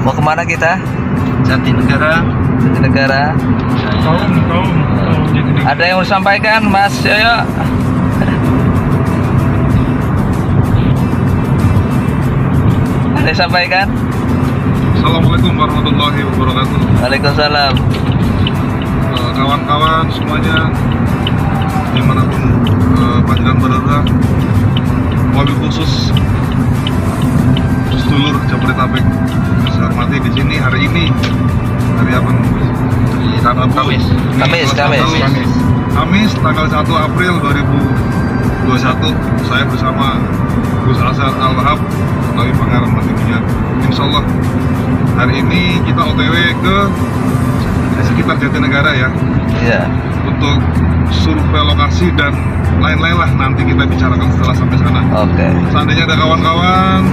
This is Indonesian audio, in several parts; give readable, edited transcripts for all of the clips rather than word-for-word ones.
Mau kemana kita? Jatinegara. Jatinegara. Ada yang mau disampaikan, Mas Yoyo? Ada yang sampaikan? Assalamualaikum warahmatullahi wabarakatuh. Waalaikumsalam. Kawan-kawan semuanya, dimanapun panjenengan berada, wabil khusus sedulur Jabodetabek, saya hormati di sini hari ini. Hari apa? Kamis tanggal 1 April 2021, saya bersama Gus Azhar Al-Wahab melalui Pangaran Matinya. Insya Allah hari ini kita OTW ke sekitar Jatinegara ya. Iya. Untuk survei lokasi dan lain-lain lah, nanti kita bicarakan setelah sampai sana. Oke. Seandainya ada kawan-kawan,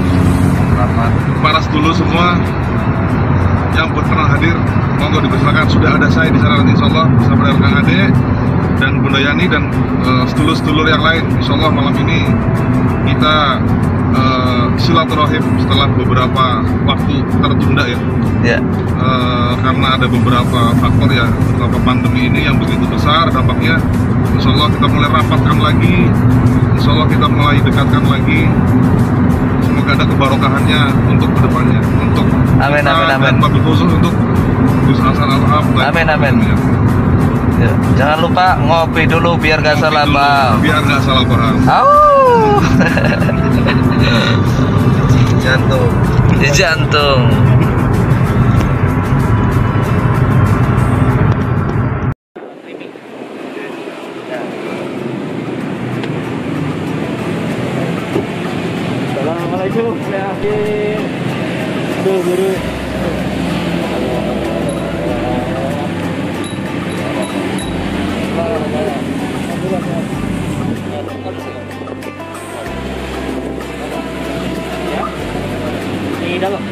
para sedulur semua yang berkenan hadir, monggo dipersilakan. Sudah ada saya di sana nanti insya Allah bersama dengan Kang Ade dan Bunda Yani dan sedulur-sedulur yang lain. Insya Allah malam ini kita silaturahim setelah beberapa waktu tertunda ya. Ya. Karena ada beberapa faktor ya, terutama pandemi ini yang begitu besar dampaknya. Insya Allah kita mulai rapatkan lagi, insya Allah kita mulai dekatkan lagi. Semoga ada kebarokahannya untuk kedepannya, untuk amin, kita, amin, amin. dan wabil khusus untuk Gus Hasan Al-Wahab. Amin, amin. Ya. Jangan lupa ngopi dulu biar gak salah paham. Biar gak salah paham. Jantung. Jantung. Assalamualaikum. Guru. Di dalam.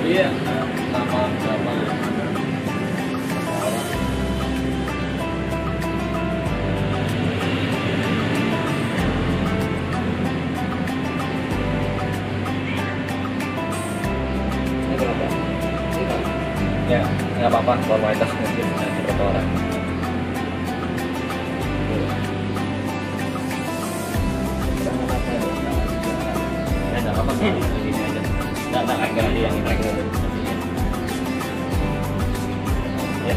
Iya. Sama berapa? Ini berapa? Ya, nggak apa-apa. Formalitas mungkin berapa orang? Ya, nggak apa-apa. Ini aja. Nggak agak yang ini. Ya,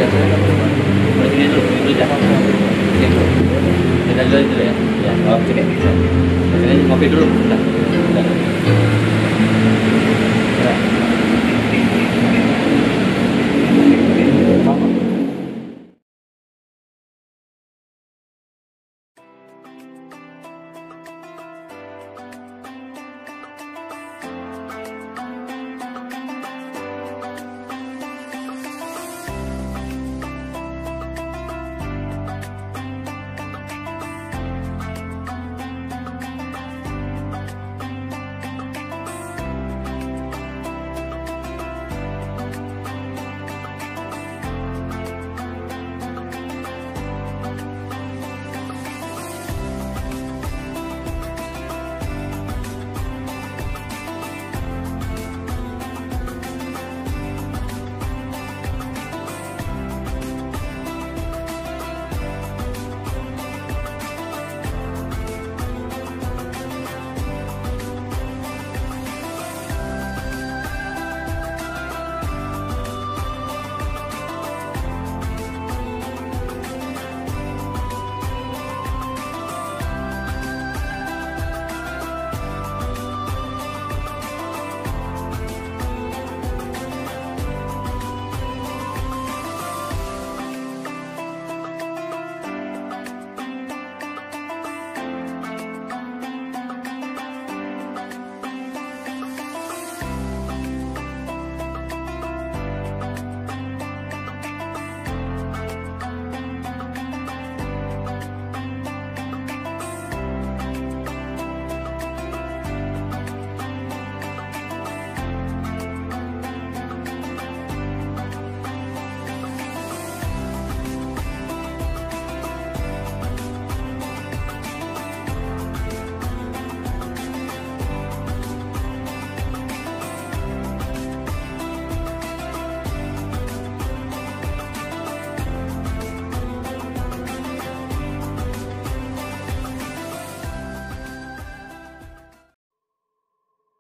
Ini dulu aja. Kita dulu ya. Ya, kalau sini bisa. Sini ngopi dulu. Udah.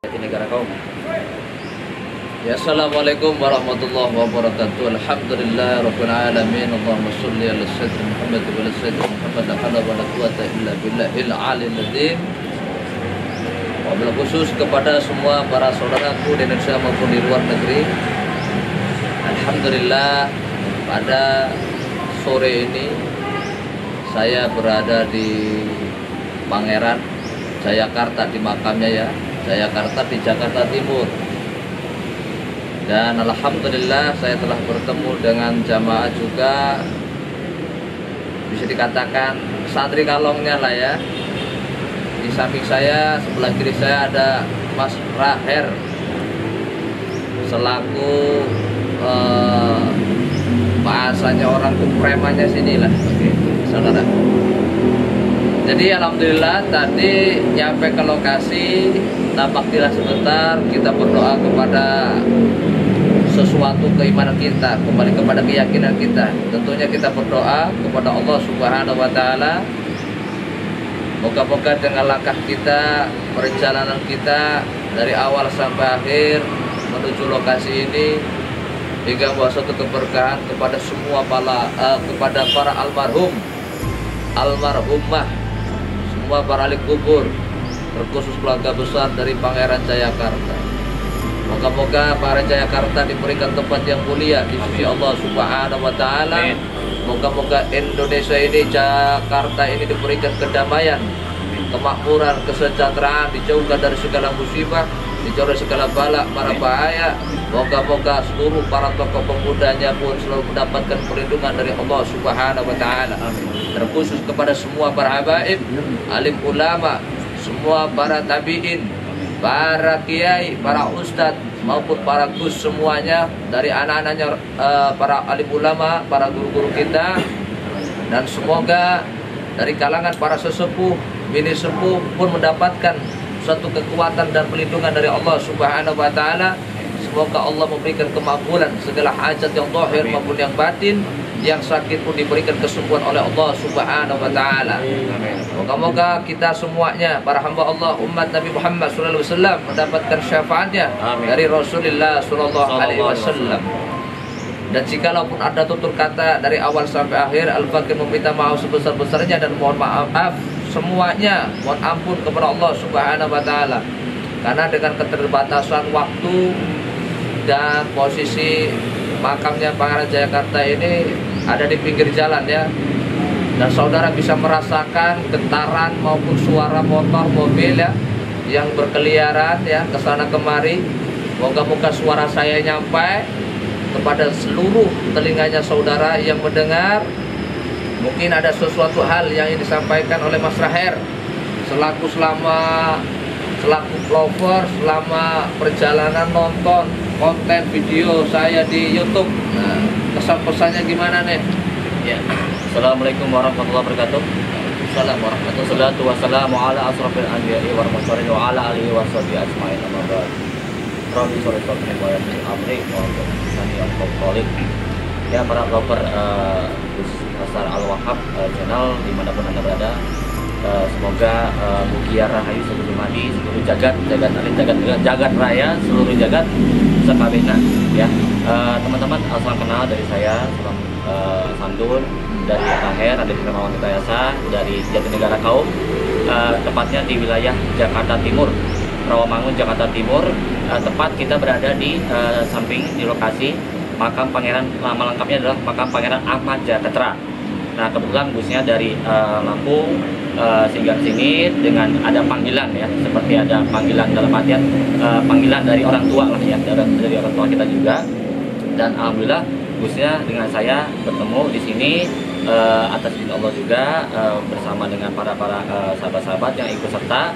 Di negara kaum. Ya, assalamualaikum warahmatullahi wabarakatuh. Alhamdulillah rabbil alamin. Allahumma shalli ala sayyidina Muhammad wa ala sayyidina Muhammad. La haula wa la quwwata illa billahil aliyil azim. Wabil khusus kepada semua para saudaraku di Indonesia maupun di luar negeri. Alhamdulillah pada sore ini saya berada di Pangeran Jayakarta, di makamnya ya, Jayakarta di Jakarta Timur. Dan alhamdulillah saya telah bertemu dengan jamaah juga, bisa dikatakan santri kalongnya lah ya. Di samping saya, sebelah kiri saya ada Mas Raher selaku bahasanya orang kupremannya sini lah, saudara. Jadi alhamdulillah tadi nyampe ke lokasi, napaktilah sebentar kita berdoa kepada sesuatu keimanan kita, kembali kepada keyakinan kita. Tentunya kita berdoa kepada Allah Subhanahu wa taala. Moga-moga dengan langkah kita, perjalanan kita dari awal sampai akhir menuju lokasi ini hingga membawa suatu keberkahan kepada semua kepada para almarhumah, semua para ahli kubur, terkhusus keluarga besar dari Pangeran Jayakarta. Moga-moga Pangeran Jayakarta diberikan tempat yang mulia di sisi Allah Subhanahu wa taala. Moga-moga Indonesia ini, Jakarta ini diberikan kedamaian, kemakmuran, kesejahteraan, dijauhkan dari segala musibah, dijauhkan dari segala bala, mara bahaya. Moga-moga seluruh para tokoh pemudanya pun selalu mendapatkan perlindungan dari Allah Subhanahu wa taala. Terkhusus kepada semua para habaib, alim ulama, semua para tabi'in, para kiai, para ustadz maupun para gus, semuanya dari anak-anaknya, para alim ulama, para guru-guru kita, dan semoga dari kalangan para sesepuh, bini sepuh pun mendapatkan suatu kekuatan dan perlindungan dari Allah Subhanahu wa taala. Semoga Allah memberikan kemakbulan segala hajat yang zahir maupun yang batin. Yang sakit pun diberikan kesembuhan oleh Allah Subhanahu wa taala. Moga-moga kita semuanya, para hamba Allah, umat Nabi Muhammad SAW, mendapatkan syafaatnya dari Rasulullah sallallahu alaihi wasallam. Dan jikalaupun ada tutur kata dari awal sampai akhir, Al-Fakir meminta maaf sebesar-besarnya dan mohon maaf semuanya, mohon ampun kepada Allah Subhanahu wa Ta'ala. Karena dengan keterbatasan waktu dan posisi makamnya Pangeran Jayakarta ini ada di pinggir jalan ya, dan saudara bisa merasakan getaran maupun suara motor, mobil ya yang berkeliaran ya kesana kemari. Moga-moga suara saya nyampai kepada seluruh telinganya saudara yang mendengar. Mungkin ada sesuatu hal yang ingin disampaikan oleh Mas Raher selaku vlogger selama perjalanan nonton konten video saya di YouTube. Nah, kesan-pesannya gimana nih? Ya. Assalamualaikum warahmatullahi wabarakatuh. Assalamualaikum warahmatullahi Wassalatu wassalamu ala asrofil anbiya'i wal mursalin wa ala alihi washabihi ajmain. Amma ba'd. Rabbi sholli wa yassir amri wa sani al-qawli. Ya, para vlogger Gus Hasan Al-Wahhab channel dimanapun Anda berada, semoga mugia rahayu seluruh madi, seluruh jagat raya, seluruh jagat sekabehna ya. Teman-teman, salam kenal dari saya, salam santun dari Raher, ada di Hermawan Hidayasa dari Jatinegara Kaum, tepatnya di wilayah Jakarta Timur, Rawamangun, Jakarta Timur. Tepat kita berada di samping di lokasi makam Pangeran, nama lengkapnya adalah makam Pangeran Ahmad Jayakarta. Nah, kebetulan busnya dari Lampung singgah sini dengan ada panggilan ya, seperti ada panggilan dalam artian panggilan dari orang tua lah ya, dari orang tua kita juga. Dan alhamdulillah busnya dengan saya bertemu di sini atas izin Allah juga, bersama dengan para sahabat-sahabat yang ikut serta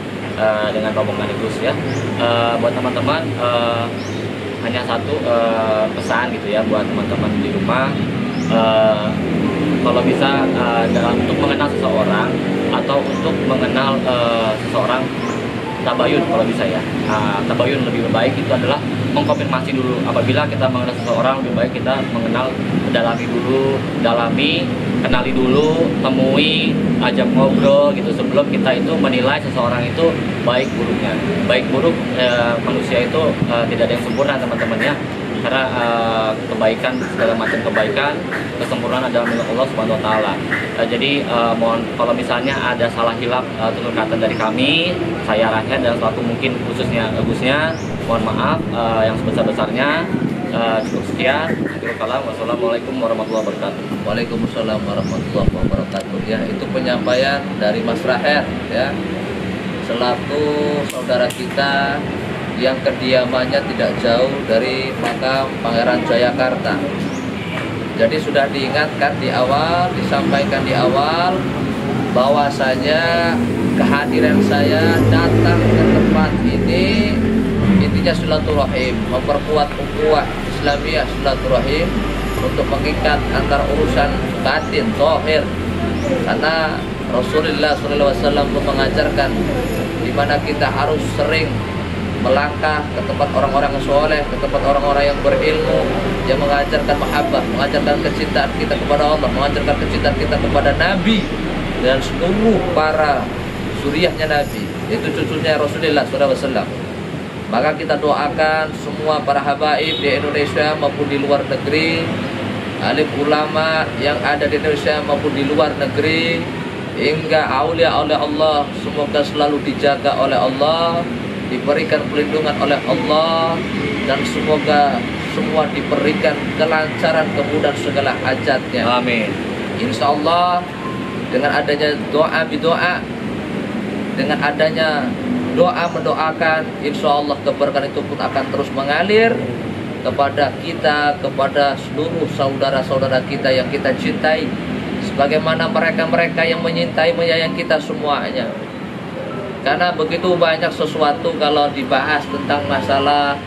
dengan rombongan Gus ya. Buat teman-teman hanya satu pesan gitu ya buat teman-teman di rumah, kalau bisa dalam untuk mengenal seseorang atau untuk mengenal seseorang, tabayun kalau bisa ya. Tabayun lebih baik itu adalah mengkonfirmasi dulu. Apabila kita mengenal seseorang, lebih baik kita mengenal, kenali dulu, temui, ajak ngobrol gitu sebelum kita itu menilai seseorang itu baik buruknya. Baik buruk manusia itu tidak ada yang sempurna teman-teman ya. Karena kebaikan, segala macam kebaikan, kesempurnaan adalah milik Allah Subhanahu wa Ta'ala. Jadi mohon kalau misalnya ada salah hilaf tutur kata dari kami, saya Raher dan selaku mungkin khususnya Gusnya, mohon maaf yang sebesar-besarnya. Cukup sekian. Wassalamualaikum warahmatullahi wabarakatuh. Waalaikumsalam warahmatullahi wabarakatuh. Ya, itu penyampaian dari Mas Raher ya, selaku saudara kita yang kediamannya tidak jauh dari makam Pangeran Jayakarta. Jadi sudah diingatkan di awal, disampaikan di awal bahwasanya kehadiran saya datang ke tempat ini intinya silaturahim, memperkuat ukhuwah Islamiyah, silaturahim untuk mengikat antara urusan batin zahir. Karena Rasulullah SAW mengajarkan di mana kita harus sering melangkah ke tempat orang-orang yang soleh, ke tempat orang-orang yang berilmu, yang mengajarkan mahabbah, mengajarkan kecintaan kita kepada Allah, mengajarkan kecintaan kita kepada Nabi dan seluruh para suriahnya Nabi, yaitu cucunya Rasulullah SAW. Maka kita doakan semua para habaib di Indonesia maupun di luar negeri, alim ulama yang ada di Indonesia maupun di luar negeri, hingga aulia-aulia Allah, semoga selalu dijaga oleh Allah, diberikan perlindungan oleh Allah, dan semoga semua diberikan kelancaran, kemudahan segala hajatnya. Amin. Insya Allah dengan adanya doa, dengan adanya doa mendoakan, insya Allah keberkahan itu pun akan terus mengalir kepada kita, kepada seluruh saudara-saudara kita yang kita cintai, sebagaimana mereka-mereka yang menyintai, menyayangi kita semuanya. Karena begitu banyak sesuatu kalau dibahas tentang masalah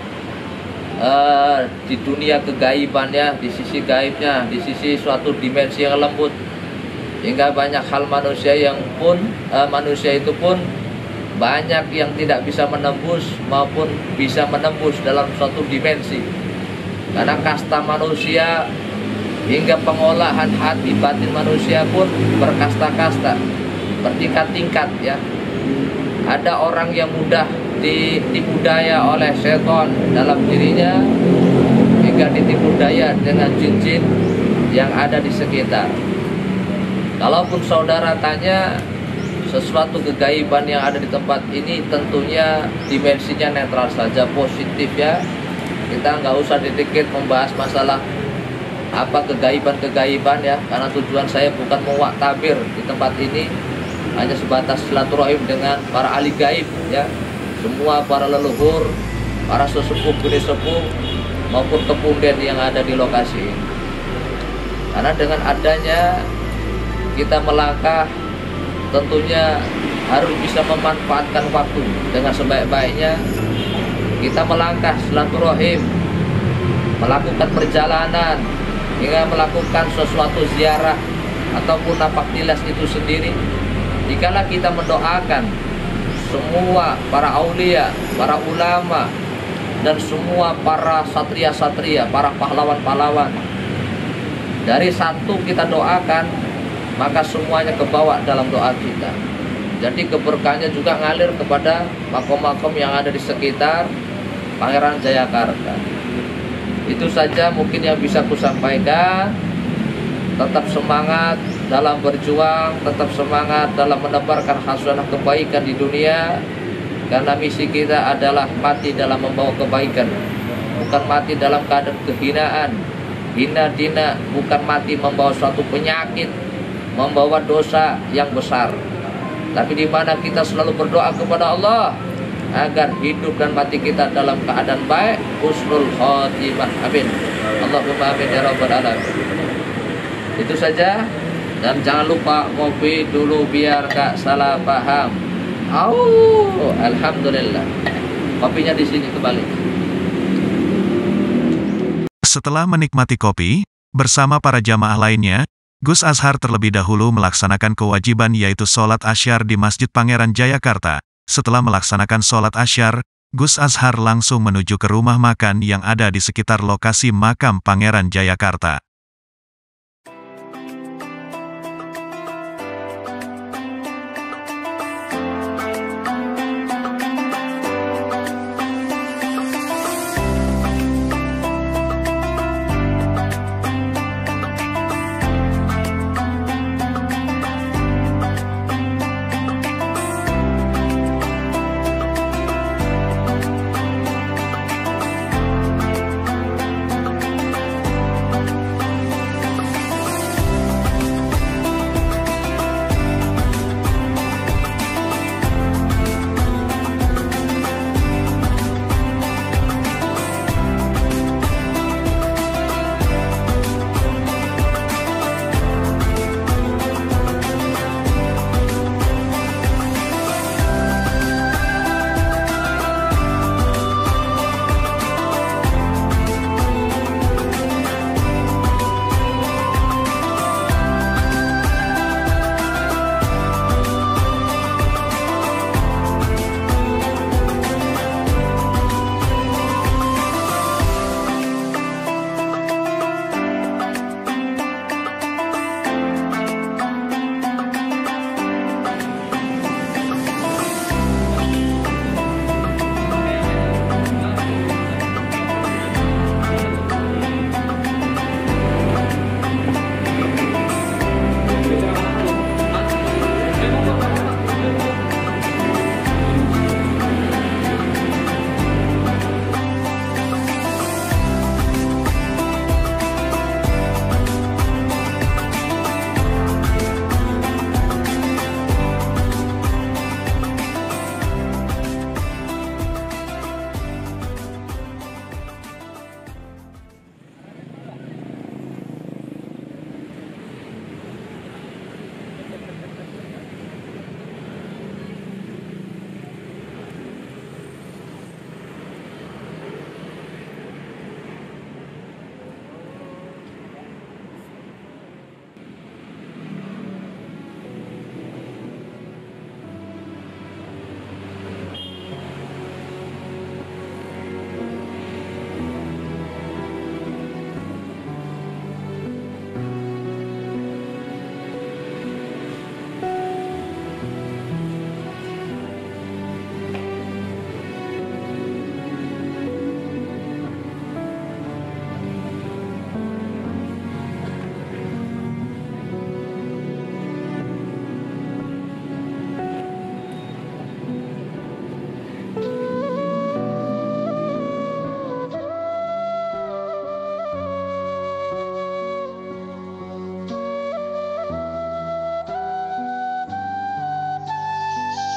di dunia kegaiban ya, di sisi gaibnya, di sisi suatu dimensi yang lembut, hingga banyak hal manusia yang pun manusia itu pun banyak yang tidak bisa menembus maupun bisa menembus dalam suatu dimensi. Karena kasta manusia hingga pengolahan hati batin manusia pun berkasta-kasta, bertingkat-tingkat ya. Ada orang yang mudah dipudaya oleh setan dalam dirinya, sehingga ditipu daya dengan jin-jin yang ada di sekitar. Kalaupun saudara tanya sesuatu kegaiban yang ada di tempat ini, tentunya dimensinya netral saja, positif ya. Kita nggak usah dikit membahas masalah apa kegaiban-kegaiban ya, karena tujuan saya bukan mewaktabir di tempat ini, hanya sebatas silaturahim dengan para ahli gaib ya, semua para leluhur, para sesepuh, gede sepuh maupun kepunden yang ada di lokasi. Karena dengan adanya kita melangkah, tentunya harus bisa memanfaatkan waktu dengan sebaik-baiknya. Kita melangkah silaturahim, melakukan perjalanan, hingga melakukan sesuatu ziarah ataupun napak tilas itu sendiri. Dikala kita mendoakan semua para aulia, para ulama, dan semua para satria-satria, para pahlawan-pahlawan, dari satu kita doakan, maka semuanya kebawa dalam doa kita. Jadi keberkahannya juga ngalir kepada makom-makom yang ada di sekitar Pangeran Jayakarta. Itu saja mungkin yang bisa kusampaikan. Tetap semangat dalam berjuang, tetap semangat dalam menebarkan hasanah kebaikan di dunia, karena misi kita adalah mati dalam membawa kebaikan, bukan mati dalam keadaan kehinaan, hina dina, bukan mati membawa suatu penyakit, membawa dosa yang besar. Tapi di mana kita selalu berdoa kepada Allah agar hidup dan mati kita dalam keadaan baik, husnul khotimah. Amin. Allahumma amin ya rabbal alamin. Itu saja, dan jangan lupa ngopi dulu biar gak salah paham. Alhamdulillah. Kopinya di sini kembali. Setelah menikmati kopi bersama para jamaah lainnya, Gus Azhar terlebih dahulu melaksanakan kewajiban yaitu sholat asyar di Masjid Pangeran Jayakarta. Setelah melaksanakan sholat asyar, Gus Azhar langsung menuju ke rumah makan yang ada di sekitar lokasi makam Pangeran Jayakarta.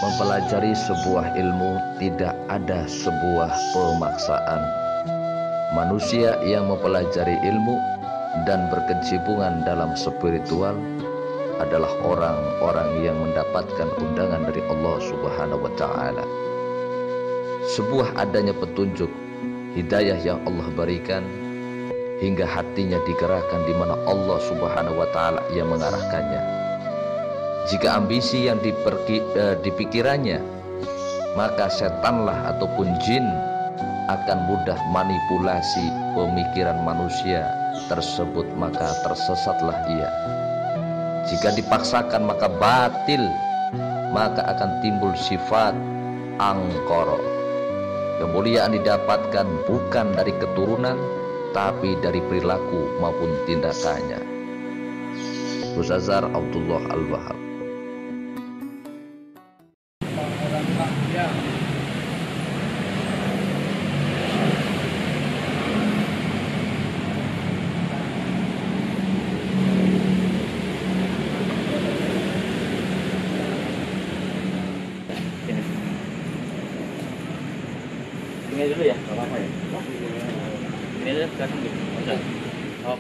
Mempelajari sebuah ilmu tidak ada sebuah pemaksaan. Manusia yang mempelajari ilmu dan berkecimpungan dalam spiritual adalah orang-orang yang mendapatkan undangan dari Allah Subhanahu wa Ta'ala. Sebuah adanya petunjuk hidayah yang Allah berikan hingga hatinya digerakkan di mana Allah Subhanahu wa Ta'ala yang mengarahkannya. Jika ambisi yang dipikirannya, maka setanlah ataupun jin akan mudah manipulasi pemikiran manusia tersebut, maka tersesatlah ia. Jika dipaksakan maka batil, maka akan timbul sifat angkara. Kemuliaan didapatkan bukan dari keturunan, tapi dari perilaku maupun tindakannya. Gus Azhar Abdullah Al-Wahhab. Ini dulu ya, nggak apa-apa ya. Ini dulu sekarang gitu. Udah. Oh.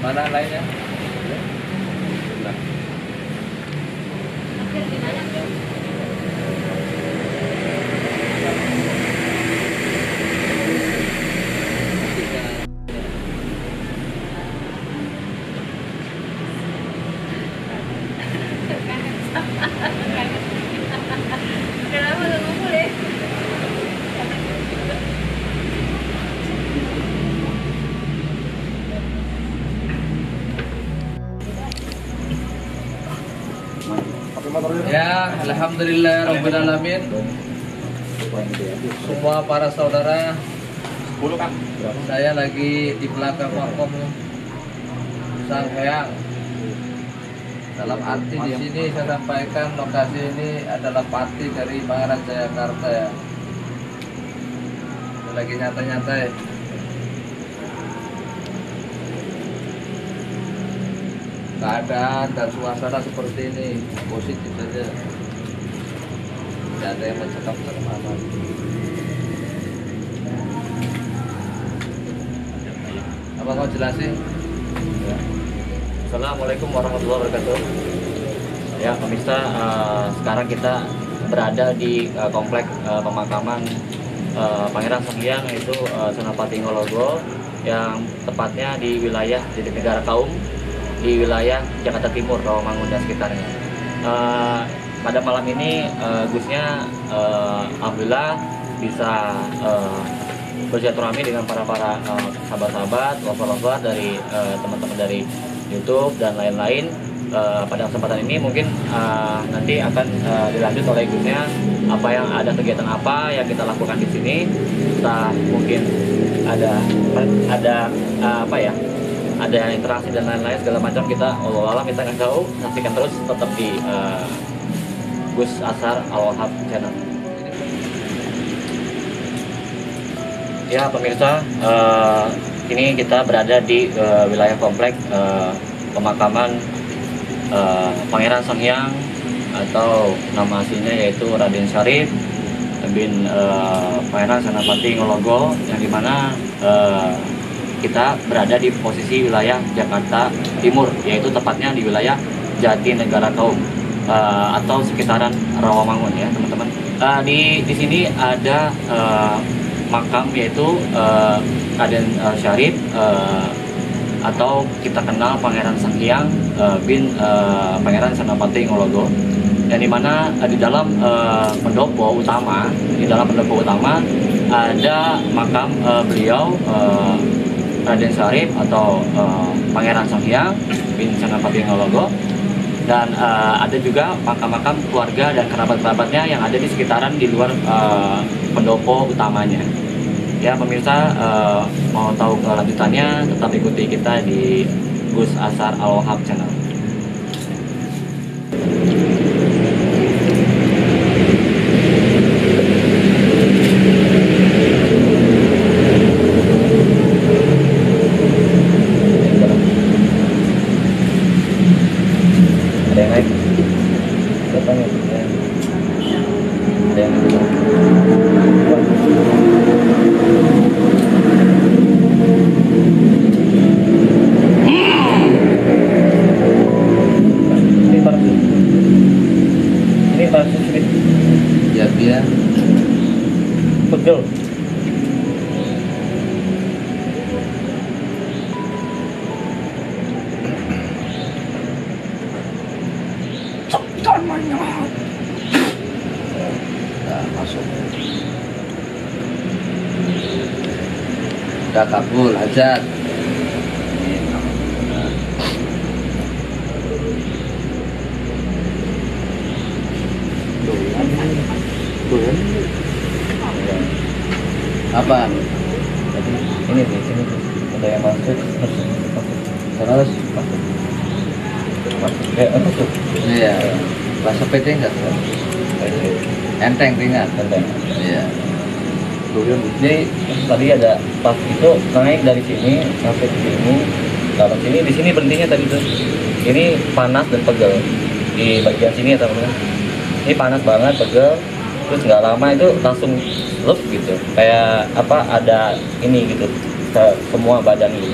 Mana lainnya? Kenapa nggak ngumpul ya? Ya, alhamdulillah rabbil alamin. Semua para saudara, saya lagi di belakang Makom Sanghyang. Dalam arti di sini saya sampaikan lokasi ini adalah pati dari Pangeran Jayakarta ya. Saya lagi nyantai-nyantai. Keadaan dan suasana seperti ini positif saja, tidak ada yang mencekam-cekam aman. Apa kau jelasin? Ya. Assalamualaikum warahmatullahi wabarakatuh. Ya pemirsa, sekarang kita berada di komplek pemakaman Pangeran Sanghyang, yaitu Senapati Ngologo, yang tepatnya di wilayah Jatinegara Kaum, di wilayah Jakarta Timur, Rawamangun dan sekitarnya. Pada malam ini Gusnya alhamdulillah bisa bersilaturahmi dengan para sahabat-sahabat, lover-lover dari teman-teman dari YouTube dan lain-lain. Pada kesempatan ini mungkin nanti akan dilanjut oleh Gusnya apa yang ada, kegiatan apa yang kita lakukan di sini. Entah mungkin ada apa ya, ada interaksi dan lain-lain segala macam, kita Allah kita nggak tahu. Saksikan terus tetap di Gus Ashar Al-Wahhab channel. Ya pemirsa, ini kita berada di wilayah komplek pemakaman Pangeran Sanghyang, atau nama aslinya yaitu Raden Syarif bin Pangeran Senapati Ngologo, yang dimana kita berada di posisi wilayah Jakarta Timur, yaitu tepatnya di wilayah Jatinegara Kaum atau sekitaran Rawamangun ya teman-teman. Di sini ada makam yaitu Raden Syarif atau kita kenal Pangeran Sanghyang bin Pangeran Senapati Ngologo, yang dimana di dalam pendopo utama, ada makam beliau Raden Syarif atau Pangeran Sanghyang bin Senapati Ngologo, dan ada juga makam-makam keluarga dan kerabat-kerabatnya yang ada di sekitaran di luar pendopo utamanya. Ya pemirsa, mau tahu kelanjutannya tetap ikuti kita di Gus Ashar Al-Wahhab channel. Ada yang naik? Berapa nih? Ada yang naik? Ini parasut sedikit. Ya biar Pegel. nah, masuk. Udah kabul hajat. Apa? Ini di sini ada yang masuk, terus masuk. Masuk. Iya. Bahasa PT enggak? Enteng ringan. Enteng. Iya. Jadi tadi ada pas itu naik dari sini sampai ke sini, kalau sini di sini berhentinya tadi tuh. Ini panas dan pegel di bagian sini ya teman-teman. Ini panas banget, pegel. Terus nggak lama itu langsung lep gitu, kayak apa ada ini gitu ke semua badan ini.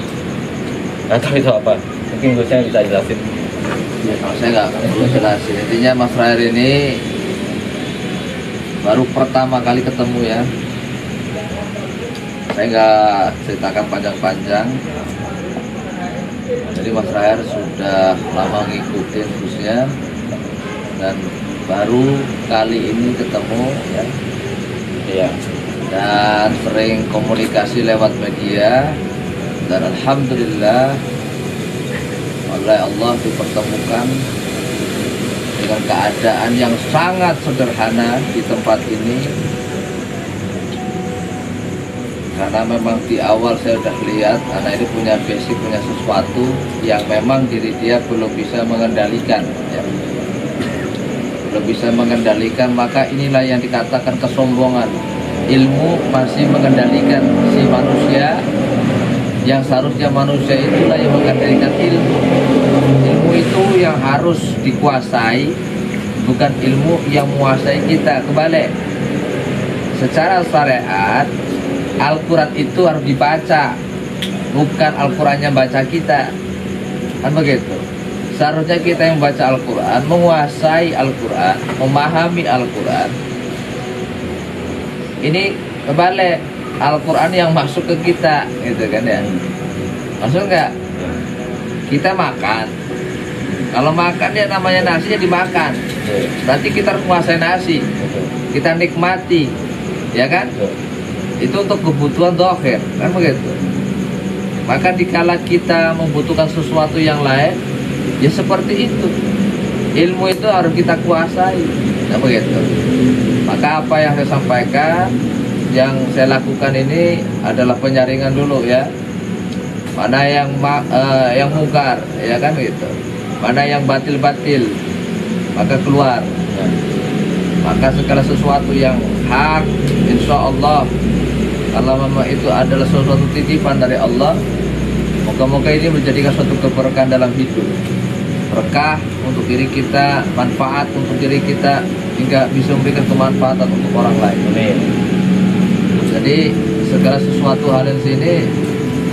Atau itu apa? Mungkin Gusnya bisa jelasin. Saya nggak perlu jelasin. Intinya Mas Rair ini baru pertama kali ketemu ya. Saya nggak ceritakan panjang-panjang. Jadi Mas Rair sudah lama ngikutin Gusnya dan baru kali ini ketemu ya. Iya. Dan sering komunikasi lewat media dan alhamdulillah oleh Allah dipertemukan dengan keadaan yang sangat sederhana di tempat ini, karena memang di awal saya sudah lihat anak ini punya basic, punya sesuatu yang memang diri dia belum bisa mengendalikan ya. Belum bisa mengendalikan, maka inilah yang dikatakan kesombongan. Ilmu masih mengendalikan si manusia, yang seharusnya manusia itulah yang mengendalikan ilmu. Ilmu itu yang harus dikuasai, bukan ilmu yang menguasai kita. Kebalik, secara syariat Al-Quran itu harus dibaca, bukan Al-Quran yang baca kita, kan begitu. Seharusnya kita yang baca Al-Quran, menguasai Al-Quran, memahami Al-Quran. Ini kebalik, Al-Quran yang masuk ke kita, gitu kan ya. Maksud nggak? Kita makan. Kalau makan ya namanya nasi ya dimakan. Berarti kita harus menguasai nasi. Kita nikmati, ya kan? Itu untuk kebutuhan dohir, kan begitu. Maka dikala kita membutuhkan sesuatu yang lain, ya seperti itu. Ilmu itu harus kita kuasai, kan begitu. Maka apa yang saya sampaikan, yang saya lakukan ini adalah penyaringan dulu ya. Mana yang mungkar, ya kan gitu. Mana yang batil-batil, maka keluar. Maka segala sesuatu yang hak, insya Allah, kalau memang itu adalah sesuatu titipan dari Allah, moga-moga ini menjadikan suatu keberkahan dalam hidup. Berkah untuk diri kita, manfaat untuk diri kita, hingga bisa memberikan kemanfaatan untuk orang lain. Amin. Jadi segala sesuatu hal di sini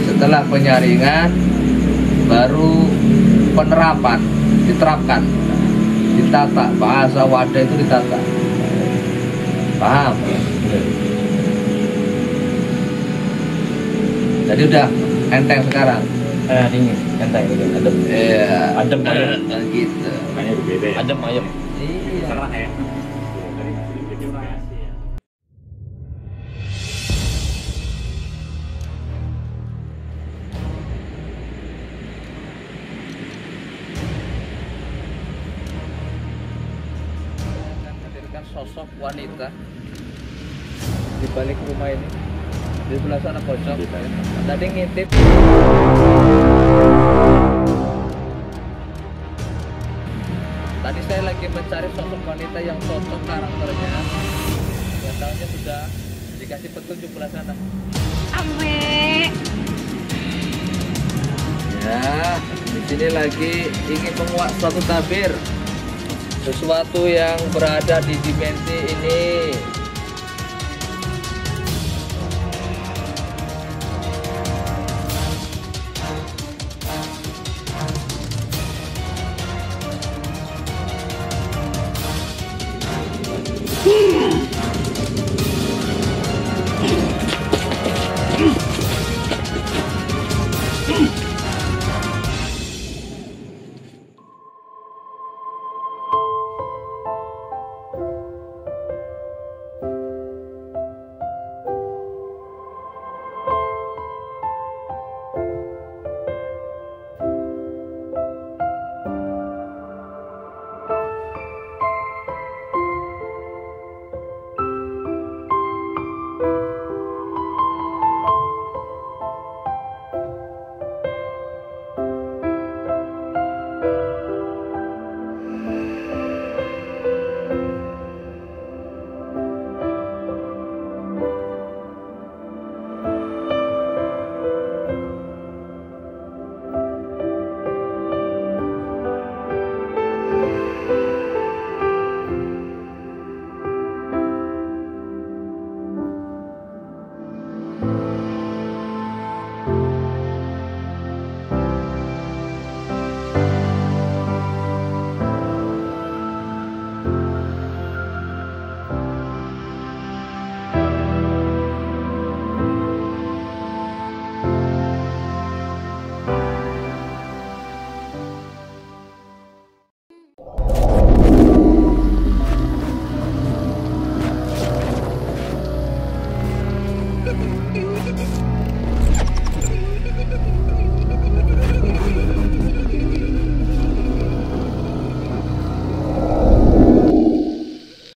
setelah penyaringan baru penerapan, diterapkan, ditata, bahasa wadah itu ditata. Paham? Jadi udah enteng sekarang. Dingin, enteng, adem. Iya. Adem ayam. Gitu. Makanya berbeda ya. Adem ayam. Iya. Cerah ya. Menghadirkan sosok wanita di balik rumah ini. Di sebelah sana kosong. Tadi ngintip. Tadi saya lagi mencari sosok wanita yang cocok karakternya. Biasanya sudah dikasih petunjuk sebelah sana. Ame. Ya, di sini lagi ingin menguak suatu tabir, sesuatu yang berada di dimensi ini.